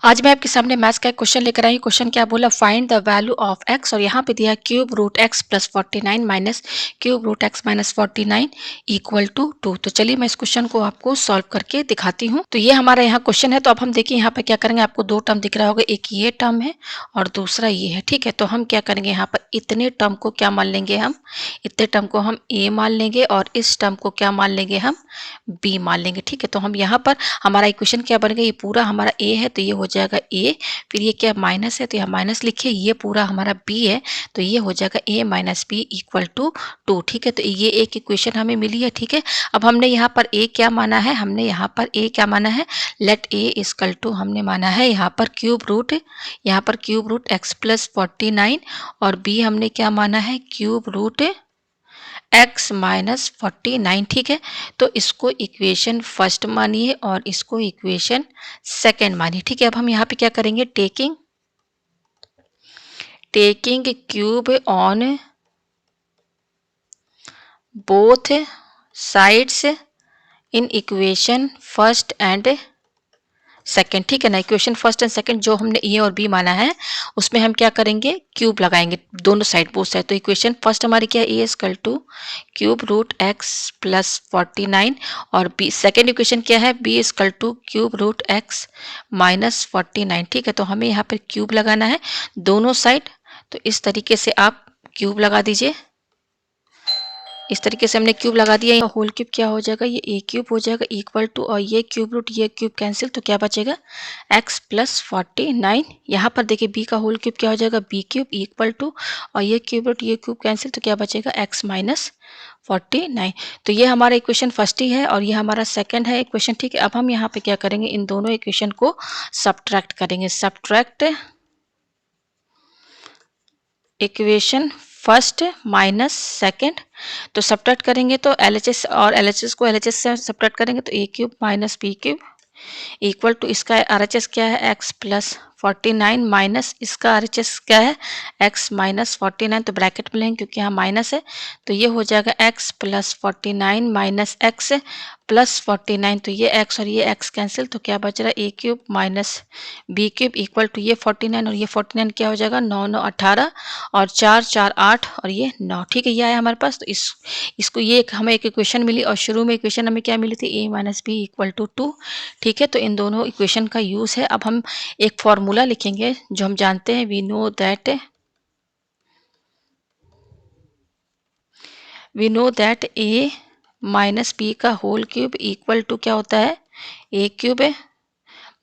आज मैं आपके सामने मैथ्स का एक क्वेश्चन लेकर आई हूँ। क्वेश्चन क्या बोला, find the value of x, और यहाँ पे दिया cube root x plus 49 minus cube root x minus 49 equal to 2। तो चलिए मैं इस क्वेश्चन को आपको सॉल्व करके दिखाती हूँ। तो ये हमारा यहाँ क्वेश्चन है। तो अब हम देखिए यहाँ पे क्या करेंगे, आपको दो टर्म दिख रहा होगा, एक ये टर्म है और दूसरा ये है। ठीक है, तो हम क्या करेंगे, यहाँ पर इतने टर्म को क्या मान लेंगे, हम इतने टर्म को हम ए मान लेंगे और इस टर्म को क्या मान लेंगे, हम बी मान लेंगे। ठीक है, तो हम यहाँ पर हमारा इक्वेशन क्या बन गया, ये पूरा हमारा ए है तो ये हो जाएगा ए, फिर ये क्या माइनस है तो यहाँ माइनस लिखिए, ये पूरा हमारा बी है तो ये हो जाएगा ए माइनस बी इक्वल टू 2। ठीक है, तो ये एक इक्वेशन हमें मिली है। ठीक है, अब हमने यहाँ पर ए क्या माना है, हमने यहाँ पर ए क्या माना है, लेट ए इक्वल टू हमने माना है यहाँ पर क्यूब रूट, यहाँ पर क्यूब रूट एक्स प्लस 49 और बी हमने क्या माना है, क्यूब रूट एक्स माइनस 49। ठीक है, तो इसको इक्वेशन फर्स्ट मानिए और इसको इक्वेशन सेकंड मानिए। ठीक है, अब हम यहाँ पे क्या करेंगे, taking cube on both sides in equation first and second. ठीक है ना, इक्वेशन फर्स्ट एंड सेकंड जो हमने ए और बी माना है उसमें हम क्या करेंगे, क्यूब लगाएंगे दोनों साइड, बोथ साइड। तो इक्वेशन फर्स्ट हमारी क्या है, a equal to cube root x plus 49 और बी सेकंड इक्वेशन क्या है, b equal to cube root x minus 49। ठीक है, तो हमें यहाँ पर क्यूब लगाना है दोनों साइड। तो इस तरीके से आप क्यूब लगा दीजिए, इस तरीके से हमने क्यूब लगा दिया। होल क्यूब क्या हो जाएगा, ये ए क्यूब हो जाएगा इक्वल टू, और ये क्यूब रूट ये क्यूब कैंसिल, तो क्या बचेगा एक्स प्लस 49। यहाँ पर देखिए बी का होल क्यूब क्या हो जाएगा, बी क्यूब इक्वल टू, और ये क्यूब रूट ये क्यूब कैंसिल, तो क्या बचेगा एक्स माइनस 49। तो ये हमारा इक्वेशन फर्स्ट ही है और ये हमारा सेकंड है इक्वेशन। ठीक है, अब हम यहाँ पे क्या करेंगे, इन दोनों इक्वेशन को सब्ट्रैक्ट करेंगे, subtract equation first minus second. तो सब्ट्रैक्ट करेंगे तो एलएचएस और एलएचएस को एलएचएस से सब्ट्रैक्ट करेंगे तो a cube minus b cube equal to, इसका आरएचएस क्या है एक्स प्लस 49 माइनस इसका आरएचएस क्या है एक्स माइनस 49। तो ब्रैकेट में लेंगे क्योंकि यहाँ माइनस है, तो ये हो जाएगा x plus 49 minus x plus 49। तो ये एक्स और ये एक्स कैंसिल, तो क्या बच रहा है a cube minus b cube equal to ये 49 और ये 49 क्या हो जाएगा 9 9 18 और 4 4 8 और ये 9। ठीक है, ये आया हमारे पास। तो इसको ये हमें एक इक्वेशन मिली और शुरू में इक्वेशन हमें क्या मिली थी, ए माइनस बी इक्वल टू 2। ठीक है, तो इन दोनों इक्वेशन का यूज़ है। अब हम एक फॉर्मूला लिखेंगे जो हम जानते हैं, we know that a minus b का होल क्यूब इक्वल टू क्या होता है, ए क्यूब है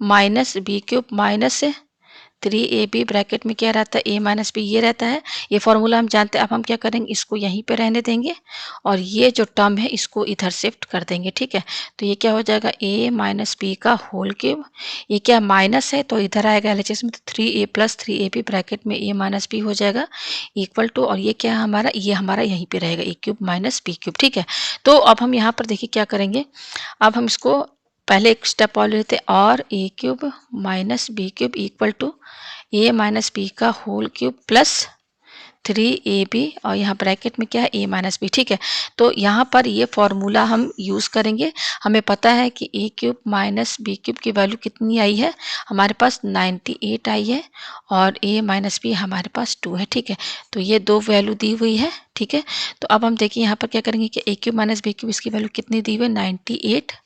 minus b cube minus 3ab bracket में क्या रहता है ए माइनस बी, ये रहता है। ये फॉर्मूला हम जानते हैं। अब हम क्या करेंगे, इसको यहीं पे रहने देंगे और ये जो टर्म है इसको इधर शिफ्ट कर देंगे। ठीक है, तो ये क्या हो जाएगा ए माइनस बी का होल क्यूब, ये क्या माइनस है तो इधर आएगा एलएचएस में, तो 3a प्लस 3ab ब्रैकेट में ए माइनस बी हो जाएगा इक्वल टू, और ये क्या है हमारा, ये हमारा यहीं पे रहेगा ए क्यूब माइनस बी क्यूब। ठीक है, तो अब हम यहाँ पर देखिए क्या करेंगे, अब हम इसको पहले एक स्टेप और लेते हैं, और a cube minus b cube equal to a minus b का होल क्यूब प्लस 3ab और यहाँ ब्रैकेट में क्या है ए माइनस बी। ठीक है, तो यहाँ पर ये फॉर्मूला हम यूज़ करेंगे। हमें पता है कि ए क्यूब माइनस बी क्यूब की वैल्यू कितनी आई है, हमारे पास 98 आई है और ए माइनस बी हमारे पास 2 है। ठीक है, तो ये दो वैल्यू दी हुई है। ठीक है, तो अब हम देखिए यहाँ पर क्या करेंगे कि ए क्यूब माइनस बी क्यूब इसकी वैल्यू कितनी दी हुई है 98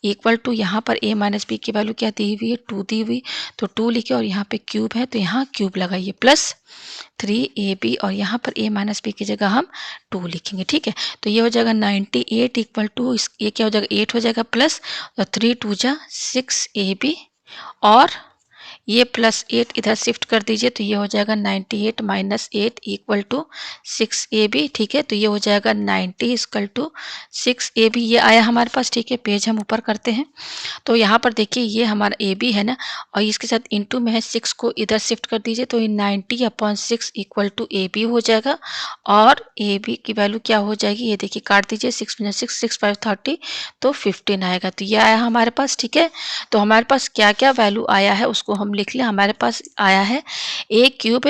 इक्वल टू, यहाँ पर a माइनस बी की वैल्यू क्या दी हुई है 2 दी हुई, तो 2 लिखे और यहाँ पे क्यूब है तो यहाँ क्यूब लगाइए प्लस 3ab और यहाँ पर a माइनस बी की जगह हम 2 लिखेंगे। ठीक है, तो ये हो जाएगा 98 इक्वल टू, ये क्या हो जाएगा 8 हो जाएगा प्लस 3 2 जा 6ab और ये प्लस 8 इधर शिफ्ट कर दीजिए, तो ये हो जाएगा 98 माइनस 8 इक्वल टू 6ab। ठीक है, तो ये हो जाएगा 90 इक्वल टू 6ab, ये आया हमारे पास। ठीक है, पेज हम ऊपर करते हैं, तो यहाँ पर देखिए ये हमारा ए बी है ना, और इसके साथ इनटू में है 6 को इधर शिफ्ट कर दीजिए, तो ये 90/6 इक्वल टू ए बी हो जाएगा और ए बी की वैल्यू क्या हो जाएगी, ये देखिए काट दीजिए 6 × 6 6 5 30, तो 15 आएगा। तो ये आया हमारे पास। ठीक है, तो हमारे पास क्या क्या वैल्यू आया है उसको हम लिख लें। हमारे पास आया है a cube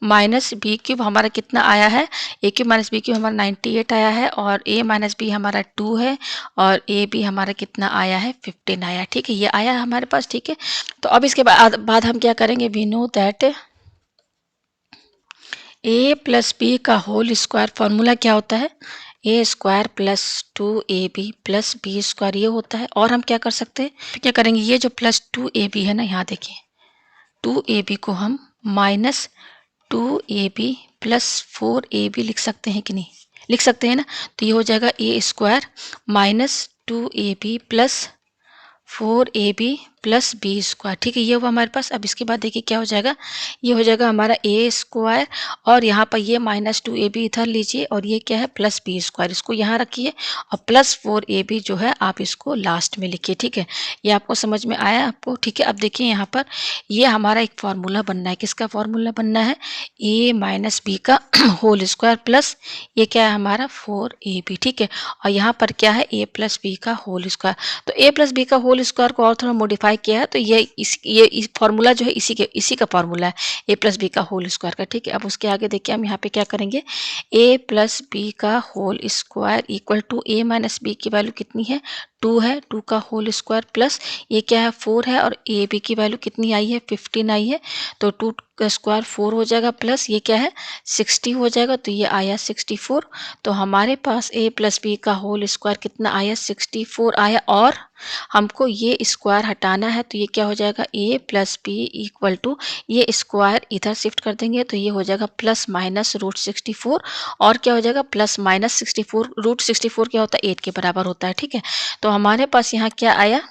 minus b cube हमारा कितना आया है, a cube minus b cube हमारा 98 आया है, और ए माइनस बी हमारा 2 है, और ए बी हमारा कितना आया है 15 आया है। ठीक है, ये आया है हमारे पास। ठीक है, तो अब इसके बाद हम क्या करेंगे, we know that a plus b का होल स्क्वायर फॉर्मूला क्या होता है, a square plus 2ab plus b square, ये होता है। और हम क्या कर सकते हैं, क्या करेंगे, ये जो प्लस 2ab है ना, यहाँ देखिए 2ab को हम माइनस 2ab प्लस 4ab लिख सकते हैं कि नहीं, लिख सकते हैं ना। तो ये हो जाएगा a square minus 2ab plus 4ab plus b square. ठीक है, ये हुआ हमारे पास। अब इसके बाद देखिए क्या हो जाएगा, ये हो जाएगा हमारा ए स्क्वायर, और यहाँ पर ये माइनस 2ab इधर लीजिए, और ये क्या है प्लस बी स्क्वायर, इसको यहाँ रखिए, और प्लस 4ab जो है आप इसको लास्ट में लिखिए। ठीक है, ये आपको समझ में आया आपको। ठीक है, अब देखिए यहाँ पर ये हमारा एक फार्मूला बनना है, किसका फार्मूला बनना है, ए माइनस बी का होल स्क्वायर प्लस ये क्या है हमारा 4ab। ठीक है, और यहाँ पर क्या है ए प्लस बी का होल स्क्वायर। तो ए प्लस बी का होल स्क्वायर को और थोड़ा मॉडिफाई किया है, तो ये इस फार्मूला जो है इसी का फार्मूला है, ए प्लस बी का होल स्क्वायर का। ठीक है, अब उसके आगे देखिए हम यहाँ पे क्या करेंगे, ए प्लस बी का whole square equal to a minus b की वैल्यू कितनी है 2 है, 2 का होल स्क्वायर प्लस ये क्या है 4 है, और ए बी की वैल्यू कितनी आई है 15 आई है, तो 2 का स्क्वायर 4 हो जाएगा, प्लस ये क्या है 60 हो जाएगा, तो ये आया 64। तो हमारे पास ए प्लस बी का होल स्क्वायर कितना आया 64 आया, और हमको ये स्क्वायर हटाना है, तो ये क्या हो जाएगा ए प्लस बी इक्वल टू ये स्क्वायर इधर शिफ्ट कर देंगे, तो ये हो जाएगा प्लस माइनस रूट 64, और क्या हो जाएगा प्लस माइनस 64, रूट 64 क्या होता है 8 के बराबर होता है। ठीक है, तो हमारे पास यहाँ क्या आया,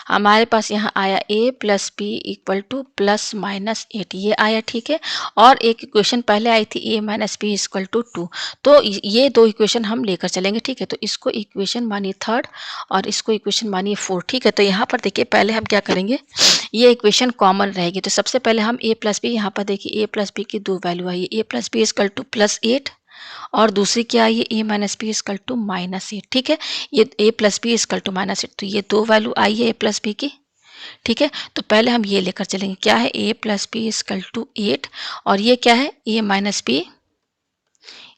हमारे पास यहाँ आया a plus b equal to plus minus 8, ये आया। ठीक है, और एक इक्वेशन पहले आई थी ए माइनस बी इक्वल टू 2, तो ये दो इक्वेशन हम लेकर चलेंगे। ठीक है, तो इसको इक्वेशन मानिए थर्ड, और इसको इक्वेशन मानिए फोर्थ। ठीक है, तो यहाँ पर देखिए पहले हम क्या करेंगे, ये इक्वेशन कॉमन रहेगी, तो सबसे पहले हम ए प्लस बी, यहाँ पर देखिए ए प्लस बी की दो वैल्यू आई है, a plus b equal to plus 8, और दूसरी क्या आई है a minus b equal to minus 8। ठीक है, ये a plus b equal to minus 8, तो ये दो वैल्यू आई है ए प्लस बी की। ठीक है, तो पहले हम ये लेकर चलेंगे, क्या है a plus b equal to 8, और ये क्या है a minus b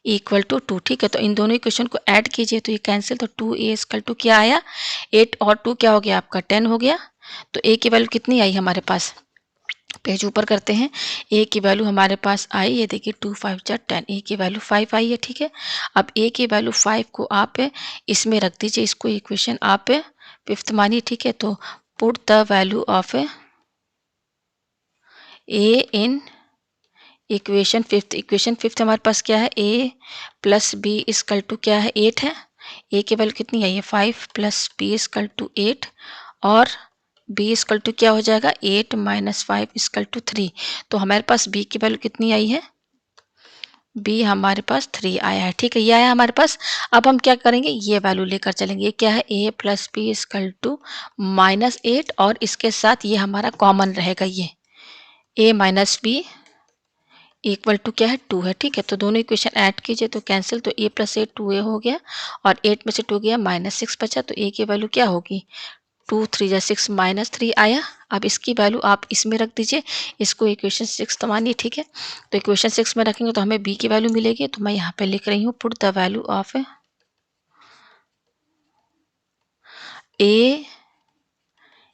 equal to 2। ठीक है, तो इन दोनों इक्वेशन को ऐड कीजिए, तो ये कैंसिल, तो 2a इक्वल टू क्या आया 8, और 2 क्या हो गया आपका 10 हो गया। तो a की वैल्यू कितनी आई हमारे पास, पेज ऊपर करते हैं, a की वैल्यू हमारे पास आई, ये देखिए 2 5 जा 10, a की वैल्यू 5 आई है। ठीक है, अब a की वैल्यू 5 को आप इसमें रख दीजिए, इसको इक्वेशन आप फिफ्थ मानिए। ठीक है, तो put the value of a in equation fifth. Equation fifth हमारे पास क्या है a plus b equal to क्या है 8 है, a की वैल्यू कितनी आई है 5 प्लस बी इक्वल टू 8, और b इक्वल टू क्या हो जाएगा 8 माइनस 5 इक्वल टू 3। तो हमारे पास b की वैल्यू कितनी आई है, b हमारे पास 3 आया है। ठीक है, ये आया हमारे पास। अब हम क्या करेंगे, ये वैल्यू लेकर चलेंगे, ये क्या है a plus b equal to minus 8, और इसके साथ ये हमारा कॉमन रहेगा, ये a minus b equal to क्या है 2 है। ठीक है, तो दोनों इक्वेशन ऐड कीजिए, तो कैंसिल, तो a प्लस 8 2a हो गया, और 8 में से 2 गया माइनस 6 बचा, तो a की वैल्यू क्या होगी 2 3 जा 6 माइनस 3 आया। अब इसकी वैल्यू आप इसमें रख दीजिए, इसको इक्वेशन 6 तो मानिए। ठीक है, तो इक्वेशन 6 में रखेंगे तो हमें b की वैल्यू मिलेगी, तो मैं यहाँ पे लिख रही हूँ put the value of a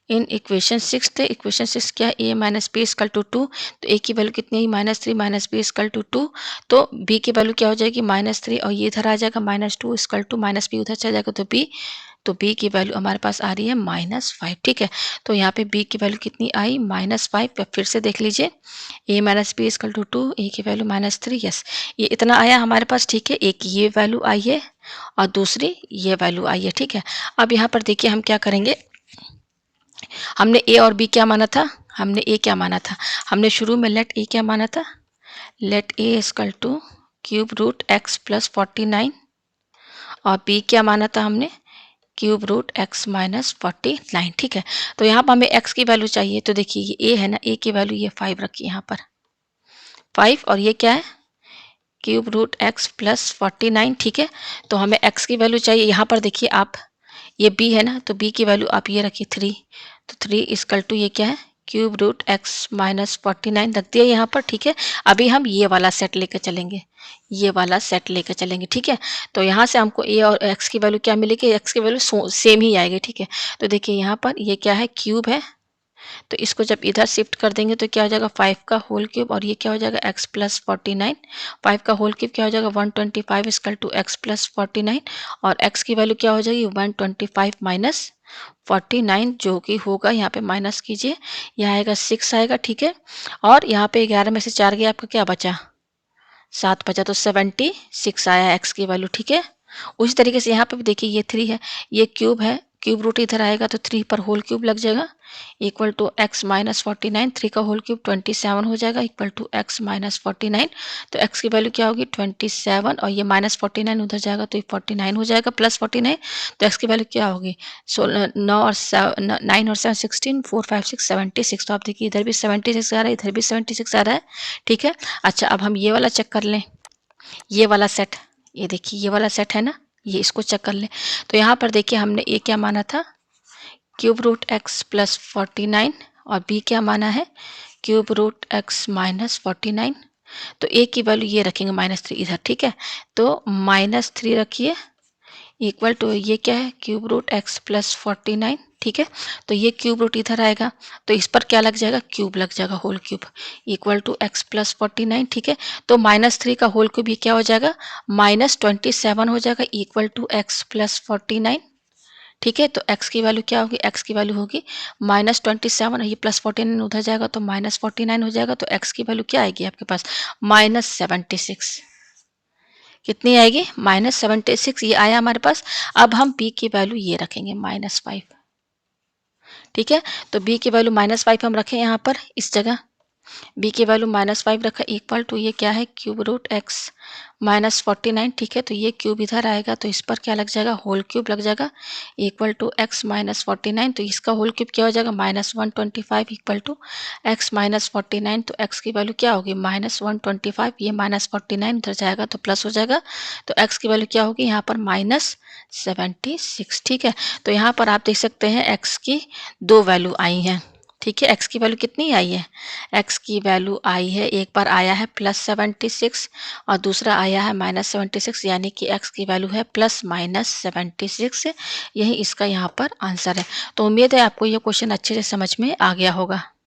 in equation 6 थे, इक्वेशन 6 क्या a minus b equal to 2, तो a की वैल्यू कितनी है minus 3 minus b equal to 2, तो b की वैल्यू क्या हो जाएगी माइनस 3, और ये इधर आ जाएगा minus 2 equal to minus b उधर चला जाएगा, तो b की वैल्यू हमारे पास आ रही है माइनस 5। ठीक है, तो यहाँ पे b की वैल्यू कितनी आई माइनस 5, फिर से देख लीजिए a minus b equal to 2, a की वैल्यू माइनस 3, यस ये इतना आया हमारे पास। ठीक है, एक ये वैल्यू आई है और दूसरी ये वैल्यू आई है। ठीक है, अब यहाँ पर देखिए हम क्या करेंगे, हमने ए और बी क्या माना था, हमने ए क्या माना था, हमने शुरू में लेट ए क्या माना था, let a equal to cube root x plus 49, और बी क्या माना था हमने क्यूब रूट एक्स माइनस 49। ठीक है, तो यहाँ पर हमें एक्स की वैल्यू चाहिए, तो देखिए ये ए है ना, ए की वैल्यू ये 5 रखिए यहाँ पर 5, और ये क्या है क्यूब रूट एक्स प्लस 49। ठीक है, तो हमें एक्स की वैल्यू चाहिए, यहाँ पर देखिए आप ये b है ना, तो b की वैल्यू आप ये रखिए 3, तो 3 इक्वल टू ये क्या है क्यूब रूट एक्स माइनस 49 रख दिया यहाँ पर, ठीक है। अभी हम ये वाला सेट लेकर चलेंगे, ये वाला सेट लेकर चलेंगे, ठीक है। तो यहाँ से हमको ए और एक्स की वैल्यू क्या मिलेगी, एक्स की वैल्यू सेम ही आएगी, ठीक है। तो देखिए यहाँ पर ये क्या है, क्यूब है, तो इसको जब इधर शिफ्ट कर देंगे तो क्या हो जाएगा 5 का होल क्यूब, और ये क्या हो जाएगा x प्लस 49, 5 का होल क्यूब क्या हो जाएगा 125 इक्वल टू एक्स प्लस 49, और x की वैल्यू क्या हो जाएगी 125 माइनस 49, जो कि होगा यहाँ पे माइनस कीजिए, यहाँ आएगा 6 आएगा, ठीक है। और यहाँ पे 11 में से 4 गया, आपका क्या बचा 7 बचा, तो 76 आया एक्स की वैल्यू, ठीक है। उसी तरीके से यहाँ पे भी देखिए ये 3 है, ये क्यूब है, क्यूब रूट इधर आएगा तो 3 पर होल क्यूब लग जाएगा इक्वल टू एक्स माइनस 49, 3 का होल क्यूब 27 हो जाएगा इक्वल टू एक्स माइनस 49। तो एक्स की वैल्यू क्या होगी 27, और ये माइनस 49 उधर जाएगा तो ये 49 हो जाएगा प्लस 49। तो एक्स की वैल्यू क्या होगी 16, 9 और 9 और 7 16, 4 5 6 76। तो आप देखिए इधर भी 76 आ रहा है, इधर भी 76 आ रहा है, ठीक है। अच्छा अब हम ये वाला चेक कर लें, ये वाला सेट, ये देखिए ये वाला सेट है ना, ये इसको चेक कर लें। तो यहाँ पर देखिए हमने ए क्या माना था क्यूब रूट एक्स प्लस 49, और बी क्या माना है क्यूब रूट एक्स माइनस 49। तो ए की वैल्यू ये रखेंगे -3 इधर, ठीक है। तो -3 रखिए इक्वल टू ये क्या है क्यूब रूट एक्स प्लस 49, ठीक है। तो ये क्यूब रूट इधर आएगा तो इस पर क्या लग जाएगा क्यूब लग जाएगा whole cube equal to x plus 49, ठीक है। तो -3 का होल क्यूब ये क्या हो जाएगा -27 हो जाएगा इक्वल टू एक्स प्लस 49, ठीक है। तो x की वैल्यू क्या होगी, x की वैल्यू होगी -27, ये प्लस 49 उधर जाएगा तो -49 हो जाएगा। तो x की वैल्यू क्या आएगी आपके पास -76, कितनी आएगी -76, ये आया हमारे पास। अब हम b की वैल्यू ये रखेंगे -5, ठीक है। तो b की वैल्यू -5 हम रखें यहाँ पर इस जगह, b की वैल्यू -5 रखा इक्वल टू ये क्या है क्यूब रूट एक्स -49, ठीक है। तो ये क्यूब इधर आएगा तो इस पर क्या लग जाएगा होल क्यूब लग जाएगा इक्वल टू एक्स -49। तो इसका होल क्यूब क्या हो जाएगा -125 इक्वल टू एक्स -49। तो एक्स की वैल्यू क्या होगी -125, ये -49 उधर जाएगा तो प्लस हो जाएगा। तो एक्स की वैल्यू क्या होगी यहाँ पर -76, ठीक है। तो यहाँ पर आप देख सकते हैं एक्स की दो वैल्यू आई हैं, ठीक है। एक्स की वैल्यू कितनी आई है, एक्स की वैल्यू आई है, एक बार आया है +76 और दूसरा आया है -76, यानी कि एक्स की वैल्यू है +/76। यही इसका यहाँ पर आंसर है। तो उम्मीद है आपको ये क्वेश्चन अच्छे से समझ में आ गया होगा।